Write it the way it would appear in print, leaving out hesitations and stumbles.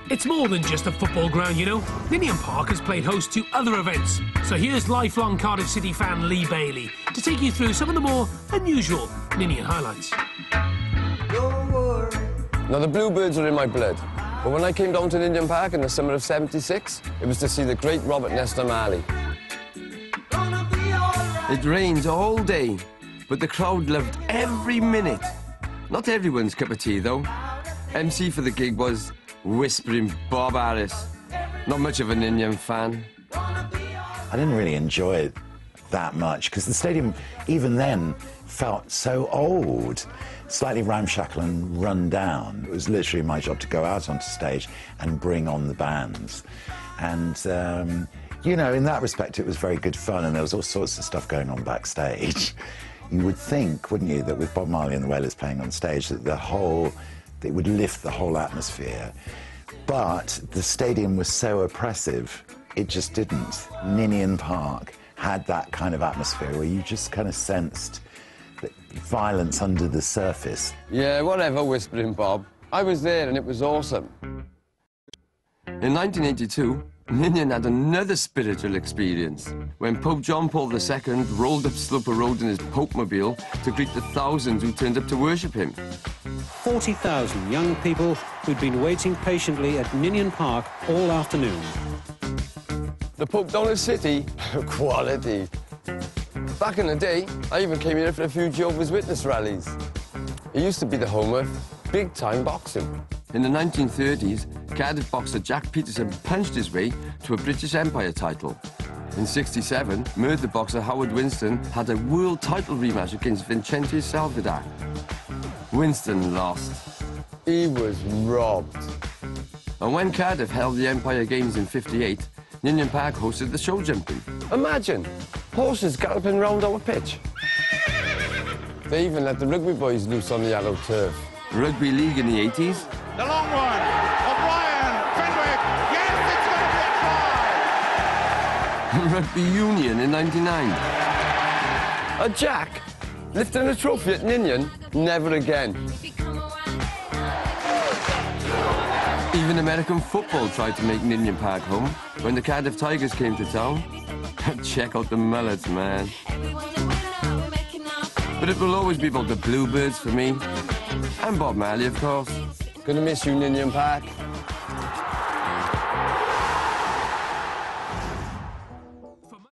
It's more than just a football ground, you know. Ninian Park has played host to other events. So here's lifelong Cardiff City fan Lee Bailey to take you through some of the more unusual Ninian highlights. Now, the Bluebirds are in my blood. But when I came down to Ninian Park in the summer of '76, it was to see the great Robert Nesta Marley. It rained all day, but the crowd loved every minute. Not everyone's cup of tea, though. MC for the gig was Whispering Bob Harris. Not much of a Ninian fan. I didn't really enjoy it that much because the stadium, even then, felt so old, slightly ramshackle and run down. It was literally my job to go out onto stage and bring on the bands. And, you know, in that respect, it was very good fun, and there was all sorts of stuff going on backstage. You would think, wouldn't you, that with Bob Marley and the Wailers playing on stage, that it would lift the whole atmosphere. But the stadium was so oppressive, it just didn't. Ninian Park had that kind of atmosphere where you just kind of sensed violence under the surface. Yeah, whatever, Whispering Bob. I was there and it was awesome. In 1982, Ninian had another spiritual experience when Pope John Paul II rolled up Sloper Road in his Pope-mobile to greet the thousands who turned up to worship him. 40,000 young people who'd been waiting patiently at Ninian Park all afternoon. The Pope down the city, quality. Back in the day, I even came here for a few Jehovah's Witness rallies. It used to be the home of big-time boxing. In the 1930s, Cardiff boxer Jack Peterson punched his way to a British Empire title. In '67, murder boxer Howard Winston had a world title rematch against Vicente Salvador. Winston lost. He was robbed. And when Cardiff held the Empire Games in '58, Ninian Park hosted the show jumping. Imagine, horses galloping round our pitch. They even let the rugby boys loose on the yellow turf. Rugby league in the '80s. The long one, O'Brien, Fenwick, yes, it's going to be a try! Rugby union in '99. A Jack lifting a trophy at Ninian? Never again. Even American football tried to make Ninian Park home when the Cardiff Tigers came to town. Check out the mullets, man. But it will always be about the Bluebirds for me. And Bob Marley, of course. Gonna miss you, Ninian Park.